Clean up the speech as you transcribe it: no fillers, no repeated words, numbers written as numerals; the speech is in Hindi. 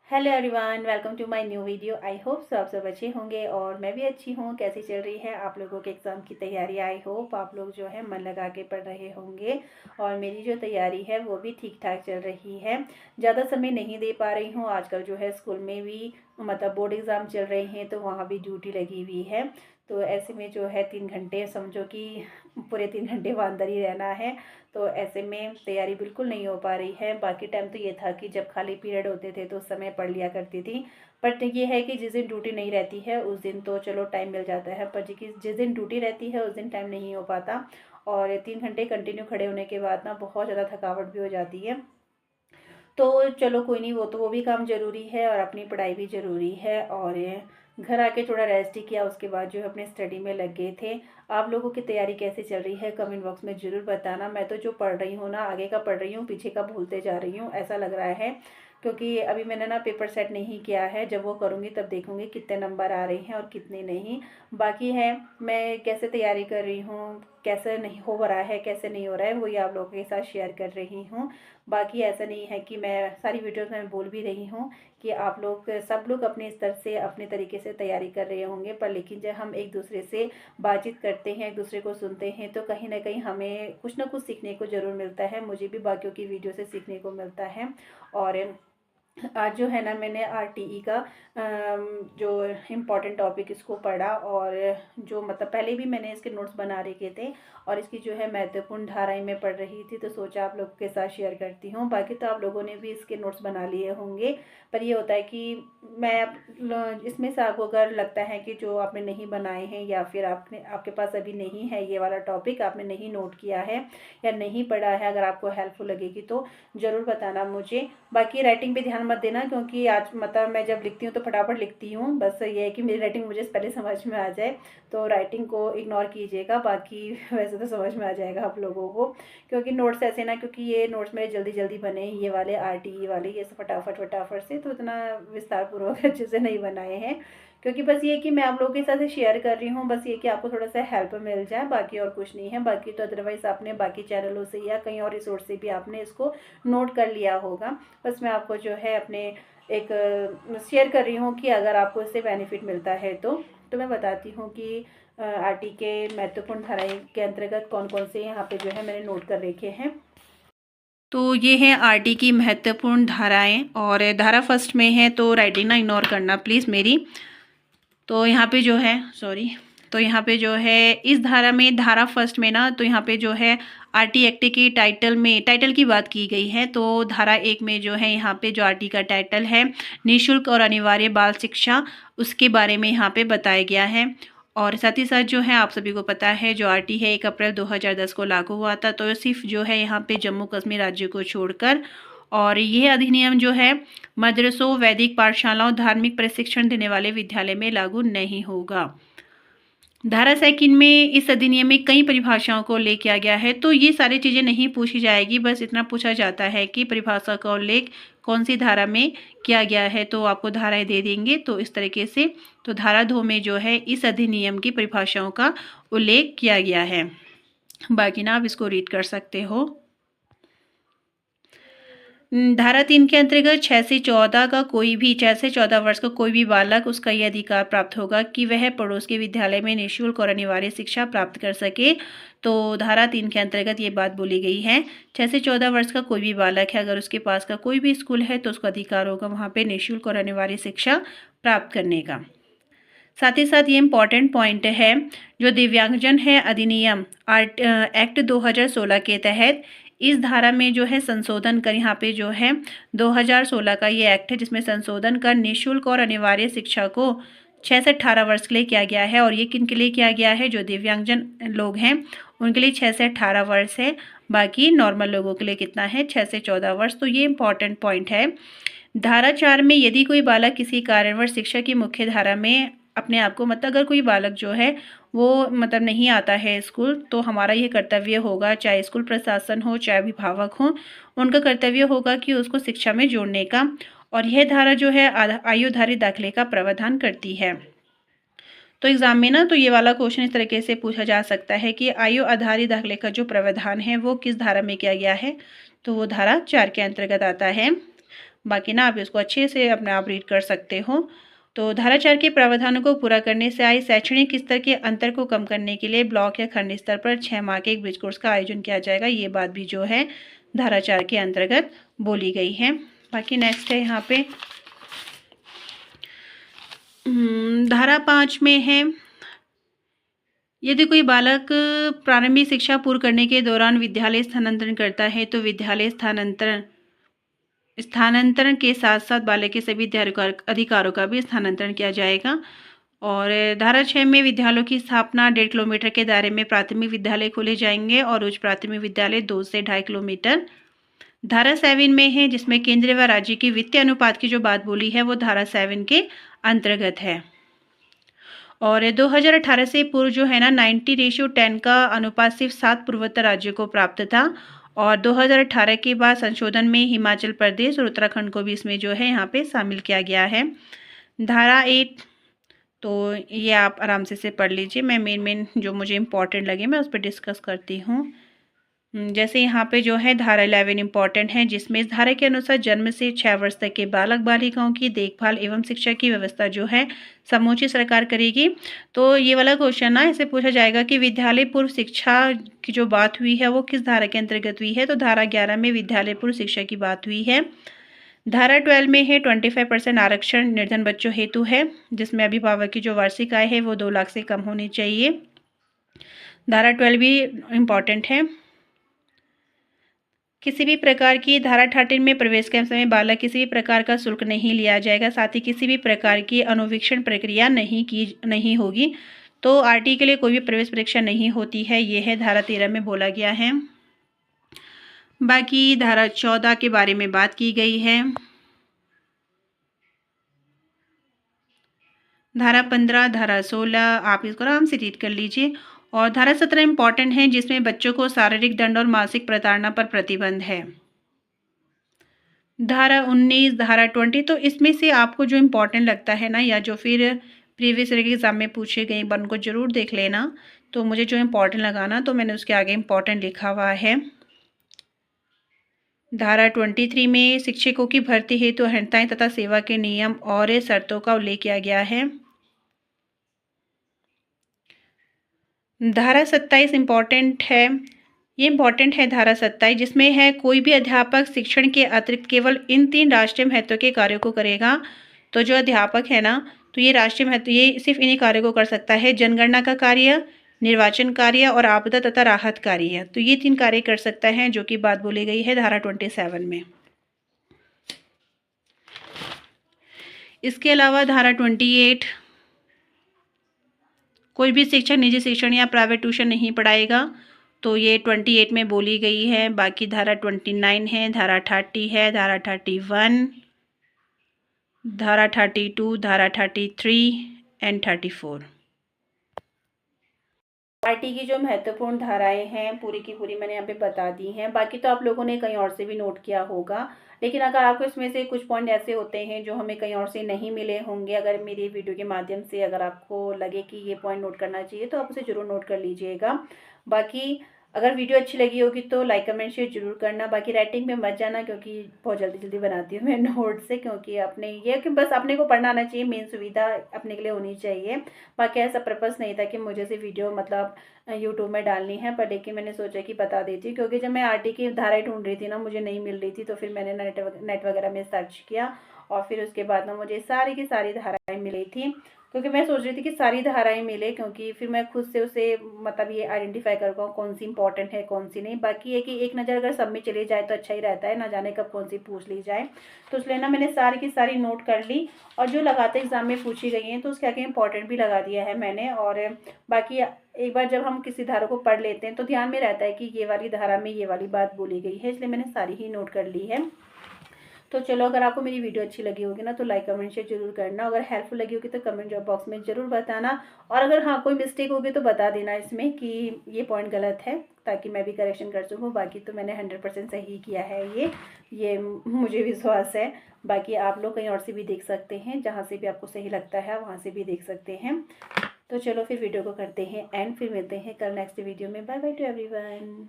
Hello everyone, welcome to my new video. I hope सब अच्छे होंगे और मैं भी अच्छी हूँ। कैसी चल रही है आप लोगों के एग्ज़ाम की तैयारी? आई होप आप लोग जो है मन लगा के पढ़ रहे होंगे और मेरी जो तैयारी है वो भी ठीक ठाक चल रही है। ज़्यादा समय नहीं दे पा रही हूँ। आजकल जो है स्कूल में भी मतलब बोर्ड एग्ज़ाम चल रहे हैं तो वहाँ भी ड्यूटी लगी हुई है। तो ऐसे में जो है 3 घंटे समझो कि पूरे 3 घंटे वहाँ अंदर ही रहना है। तो ऐसे में तैयारी बिल्कुल नहीं हो पा रही है। बाकी टाइम तो ये था कि जब खाली पीरियड होते थे तो उस समय पढ़ लिया करती थी। बट ये है कि जिस दिन ड्यूटी नहीं रहती है उस दिन तो चलो टाइम मिल जाता है, पर जिस दिन ड्यूटी रहती है उस दिन टाइम नहीं हो पाता। और 3 घंटे कंटिन्यू खड़े होने के बाद ना बहुत ज़्यादा थकावट भी हो जाती है। तो चलो कोई नहीं, वो भी काम ज़रूरी है और अपनी पढ़ाई भी ज़रूरी है। और घर आके थोड़ा रेस्ट ही किया, उसके बाद जो है अपने स्टडी में लग गए थे। आप लोगों की तैयारी कैसे चल रही है कमेंट बॉक्स में ज़रूर बताना। मैं तो जो पढ़ रही हूँ ना, आगे का पढ़ रही हूँ, पीछे का भूलते जा रही हूँ ऐसा लग रहा है। क्योंकि अभी मैंने ना पेपर सेट नहीं किया है। जब वो करूँगी तब देखूँगी कितने नंबर आ रहे हैं और कितने नहीं। बाकी है मैं कैसे तैयारी कर रही हूँ, कैसे नहीं हो रहा है, कैसे नहीं हो रहा है, वही आप लोगों के साथ शेयर कर रही हूँ। बाकी ऐसा नहीं है कि मैं सारी वीडियोस में बोल भी रही हूँ कि आप लोग सब लोग अपने स्तर से अपने तरीके से तैयारी कर रहे होंगे, पर लेकिन जब हम एक दूसरे से बातचीत करते हैं, एक दूसरे को सुनते हैं, तो कहीं ना कहीं हमें कुछ ना कुछ सीखने को ज़रूर मिलता है। मुझे भी बाकियों की वीडियो से सीखने को मिलता है। और आज जो है ना मैंने आरटीई का जो इम्पोर्टेंट टॉपिक इसको पढ़ा। और जो मतलब पहले भी मैंने इसके नोट्स बना रखे थे और इसकी जो है महत्वपूर्ण धाराएं मैं पढ़ रही थी, तो सोचा आप लोगों के साथ शेयर करती हूँ। बाकी तो आप लोगों ने भी इसके नोट्स बना लिए होंगे, पर ये होता है कि मैं इसमें से आपको अगर लगता है कि जो आपने नहीं बनाए हैं या फिर आपके पास अभी नहीं है ये वाला टॉपिक, आपने नहीं नोट किया है या नहीं पढ़ा है, अगर आपको हेल्पफुल लगेगी तो ज़रूर बताना मुझे। बाकी राइटिंग पे ध्यान मत देना, क्योंकि आज मतलब मैं जब लिखती हूँ तो फटाफट लिखती हूँ। बस ये है कि मेरी राइटिंग मुझे पहले समझ में आ जाए, तो राइटिंग को इग्नोर कीजिएगा। बाकी वैसे तो समझ में आ जाएगा आप लोगों को, क्योंकि नोट्स ऐसे ना, क्योंकि ये नोट्स मेरे जल्दी जल्दी बने हैं, ये वाले आरटीई वाले, ये सब फटाफट फटाफट से, तो इतना विस्तार पूर्वक अच्छे से नहीं बनाए हैं। क्योंकि बस ये कि मैं आप लोगों के साथ शेयर कर रही हूँ, बस ये कि आपको थोड़ा सा हेल्प मिल जाए, बाकी और कुछ नहीं है। बाकी तो अदरवाइज़ आपने बाकी चैनलों से या कहीं और रिसोर्स से भी आपने इसको नोट कर लिया होगा। बस मैं आपको जो है अपने एक शेयर कर रही हूँ कि अगर आपको इससे बेनिफिट मिलता है तो मैं बताती हूँ कि आरटी के महत्वपूर्ण धाराएं के अंतर्गत कौन कौन से यहाँ पे जो है मैंने नोट कर रखे हैं। तो ये है आरटी की महत्वपूर्ण धाराएं और धारा फर्स्ट में है, तो राइटिंग ना इग्नोर करना प्लीज़ मेरी। तो यहाँ पे जो है सॉरी, तो यहाँ पे जो है इस धारा में, धारा फर्स्ट में ना, तो यहाँ पे जो है आरटी एक्ट के टाइटल में, टाइटल की बात की गई है। तो धारा 1 में जो है यहाँ पे जो आरटी का टाइटल है निःशुल्क और अनिवार्य बाल शिक्षा, उसके बारे में यहाँ पे बताया गया है। और साथ ही साथ जो है आप सभी को पता है जो आरटी है 1 अप्रैल 2010 को लागू हुआ था, तो सिर्फ जो है यहाँ पे जम्मू कश्मीर राज्य को छोड़कर। और यह अधिनियम जो है मदरसों, वैदिक पाठशालाओं, धार्मिक प्रशिक्षण देने वाले विद्यालय में लागू नहीं होगा। धारा सेकंड में इस अधिनियम में कई परिभाषाओं को उल्लेख किया गया है, तो ये सारी चीज़ें नहीं पूछी जाएगी, बस इतना पूछा जाता है कि परिभाषा का उल्लेख कौन सी धारा में किया गया है, तो आपको धाराएं दे देंगे। तो इस तरीके से तो धारा 2 में जो है इस अधिनियम की परिभाषाओं का उल्लेख किया गया है। बाकी ना आप इसको रीड कर सकते हो। धारा 3 के अंतर्गत 6 से 14 का कोई भी 6 से 14 वर्ष का कोई भी बालक, उसका यह अधिकार प्राप्त होगा कि वह पड़ोस के विद्यालय में निःशुल्क और अनिवार्य शिक्षा प्राप्त कर सके। तो धारा 3 के अंतर्गत ये बात बोली गई है। 6 से 14 वर्ष का कोई भी बालक है, अगर उसके पास का कोई भी स्कूल है तो उसका अधिकार होगा वहाँ पे निःशुल्क और अनिवार्य शिक्षा प्राप्त करने का। साथ ही साथ ये इम्पॉर्टेंट पॉइंट है, जो दिव्यांगजन है अधिनियम एक्ट 2016 के तहत इस धारा में जो है संशोधन कर, यहाँ पे जो है 2016 का ये एक्ट है जिसमें संशोधन कर निःशुल्क और अनिवार्य शिक्षा को 6 से 18 वर्ष के लिए किया गया है। और ये किन के लिए किया गया है? जो दिव्यांगजन लोग हैं उनके लिए 6 से 18 वर्ष है, बाकी नॉर्मल लोगों के लिए कितना है? 6 से 14 वर्ष। तो ये इम्पॉर्टेंट पॉइंट है। धारा 4 में यदि कोई बालक किसी कारणवश शिक्षा की मुख्य धारा में अपने आप को, मतलब अगर कोई बालक जो है वो मतलब नहीं आता है स्कूल, तो हमारा ये कर्तव्य होगा, चाहे स्कूल प्रशासन हो चाहे अभिभावक हो, उनका कर्तव्य होगा कि उसको शिक्षा में जोड़ने का। और यह धारा जो है आयु आधारित दाखिले का प्रावधान करती है। तो एग्जाम में ना तो ये वाला क्वेश्चन इस तरीके से पूछा जा सकता है कि आयु आधारित दाखिले का जो प्रावधान है वो किस धारा में किया गया है, तो वो धारा 4 के अंतर्गत आता है। बाकी ना आप इसको अच्छे से अपने आप रीड कर सकते हो। तो धारा 4 के प्रावधानों को पूरा करने से आए शैक्षणिक स्तर के अंतर को कम करने के लिए ब्लॉक या खंड स्तर पर 6 माह के एक ब्रिज कोर्स का आयोजन किया जाएगा। ये बात भी जो है धारा 4 के अंतर्गत बोली गई है। बाकी नेक्स्ट है यहाँ पे धारा 5 में है, यदि कोई बालक प्रारंभिक शिक्षा पूर्ण करने के दौरान विद्यालय स्थानांतरण करता है तो विद्यालय स्थानांतरण के साथ साथ बालक के सभी अधिकारों का भी स्थानांतरण किया जाएगा। और धारा 6 में विद्यालयों की स्थापना 1.5 किलोमीटर के दायरे में प्राथमिक विद्यालय खोले जाएंगे और उच्च प्राथमिक विद्यालय 2 से 2.5 किलोमीटर। धारा 7 में है, जिसमें केंद्र व राज्य की वित्तीय अनुपात की जो बात बोली है वो धारा 7 के अंतर्गत है। और 2018 से पूर्व जो है ना 90:10 का अनुपात सिर्फ 7 पूर्वोत्तर राज्यों को प्राप्त था और 2018 के बाद संशोधन में हिमाचल प्रदेश और उत्तराखंड को भी इसमें जो है यहाँ पे शामिल किया गया है। धारा 8 तो ये आप आराम से पढ़ लीजिए, मैं मेन जो मुझे इम्पोर्टेंट लगे मैं उस पर डिस्कस करती हूँ। जैसे यहाँ पे जो है धारा 11 इम्पॉर्टेंट है, जिसमें इस धारा के अनुसार जन्म से 6 वर्ष तक के बालक बालिकाओं की देखभाल एवं शिक्षा की व्यवस्था जो है समूची सरकार करेगी। तो ये वाला क्वेश्चन ना ऐसे पूछा जाएगा कि विद्यालय पूर्व शिक्षा की जो बात हुई है वो किस धारा के अंतर्गत हुई है, तो धारा 11 में विद्यालय पूर्व शिक्षा की बात हुई है। धारा 12 में है 25% आरक्षण निर्धन बच्चों हेतु है, जिसमें अभिभावक की जो वार्षिक आय है वो 2 लाख से कम होनी चाहिए। धारा 12 भी इम्पॉर्टेंट है। किसी भी प्रकार की धारा 18 में प्रवेश के समय बालक किसी भी प्रकार का शुल्क नहीं लिया जाएगा, साथ ही किसी भी प्रकार की अनुवीक्षण प्रक्रिया नहीं होगी। तो आरटी के लिए कोई भी प्रवेश परीक्षा नहीं होती है, ये है धारा 13 में बोला गया है। बाकी धारा 14 के बारे में बात की गई है। धारा 15, धारा 16 आप इसको आराम से रीड कर लीजिए। और धारा 17 इम्पॉर्टेंट है, जिसमें बच्चों को शारीरिक दंड और मानसिक प्रताड़ना पर प्रतिबंध है। धारा 19, धारा 20 तो इसमें से आपको जो इम्पोर्टेंट लगता है ना या जो फिर प्रीवियस ईयर के एग्जाम में पूछे गए वन को जरूर देख लेना। तो मुझे जो इम्पोर्टेंट लगा ना तो मैंने उसके आगे इम्पोर्टेंट लिखा हुआ है। धारा 23 में शिक्षकों की भर्ती हेतु अर्हताएं तथा सेवा के नियम और शर्तों का उल्लेख किया गया है। धारा 27 इम्पॉर्टेंट है, ये इम्पॉर्टेंट है धारा 27, जिसमें है कोई भी अध्यापक शिक्षण के अतिरिक्त केवल इन 3 राष्ट्रीय महत्व के कार्यों को करेगा। तो जो अध्यापक है ना तो ये राष्ट्रीय महत्व ये सिर्फ इन्हीं कार्यों को कर सकता है, जनगणना का कार्य, निर्वाचन कार्य और आपदा तथा राहत कार्य। तो ये 3 कार्य कर सकता है, जो कि बात बोली गई है धारा 27 में। इसके अलावा धारा 28, कोई भी शिक्षक निजी शिक्षण या प्राइवेट ट्यूशन नहीं पढ़ाएगा, तो ये 28 में बोली गई है। बाकी धारा 29 है, धारा 30 है, धारा 31, धारा 32, धारा 33 एंड 34। आरटी की जो महत्वपूर्ण धाराएं हैं पूरी की पूरी मैंने यहाँ पे बता दी हैं। बाकी तो आप लोगों ने कहीं और से भी नोट किया होगा, लेकिन अगर आपको इसमें से कुछ पॉइंट ऐसे होते हैं जो हमें कहीं और से नहीं मिले होंगे, अगर मेरी वीडियो के माध्यम से अगर आपको लगे कि ये पॉइंट नोट करना चाहिए तो आप उसे ज़रूर नोट कर लीजिएगा। बाकी अगर वीडियो अच्छी लगी होगी तो लाइक कमेंट शेयर जरूर करना। बाकी राइटिंग में मत जाना, क्योंकि बहुत जल्दी जल्दी बनाती हूँ मैं नोट से, क्योंकि अपने ये कि बस अपने को पढ़ना आना चाहिए, मेन सुविधा अपने के लिए होनी चाहिए। बाकी ऐसा पर्पस नहीं था कि मुझे से वीडियो मतलब यूट्यूब में डालनी है, पर लेकिन मैंने सोचा कि बता देती हूँ, क्योंकि जब मैं आरटी की धाराएं ढूंढ रही थी ना मुझे नहीं मिल रही थी, तो फिर मैंने नेट वगैरह में सर्च किया और फिर उसके बाद ना मुझे सारी की सारी धाराएं मिली थी। क्योंकि मैं सोच रही थी कि सारी धाराएं मिले, क्योंकि फिर मैं खुद से उसे मतलब ये आइडेंटिफाई कर पाऊँ कौन सी इंपॉर्टेंट है कौन सी नहीं। बाकी है कि एक नज़र अगर सब में चली जाए तो अच्छा ही रहता है, ना जाने कब कौन सी पूछ ली जाए। तो इसलिए ना मैंने सारी की सारी नोट कर ली, और जो लगाते एग्जाम में पूछी गई हैं तो उसके आगे इंपॉर्टेंट भी लगा दिया है मैंने। और बाकी एक बार जब हम किसी धारा को पढ़ लेते हैं तो ध्यान में रहता है कि ये वाली धारा में ये वाली बात बोली गई है, इसलिए मैंने सारी ही नोट कर ली है। तो चलो, अगर आपको मेरी वीडियो अच्छी लगी होगी ना तो लाइक कमेंट शेयर जरूर करना। अगर हेल्पफुल लगी होगी तो कमेंट बॉक्स में ज़रूर बताना, और अगर हाँ कोई मिस्टेक होगी तो बता देना इसमें कि ये पॉइंट गलत है, ताकि मैं भी करेक्शन कर सकूँ। बाकी तो मैंने 100% सही किया है, ये मुझे विश्वास है। बाकी आप लोग कहीं और से भी देख सकते हैं, जहाँ से भी आपको सही लगता है वहाँ से भी देख सकते हैं। तो चलो फिर वीडियो को करते हैं एंड, फिर मिलते हैं कल नेक्स्ट वीडियो में। Bye bye to everyone.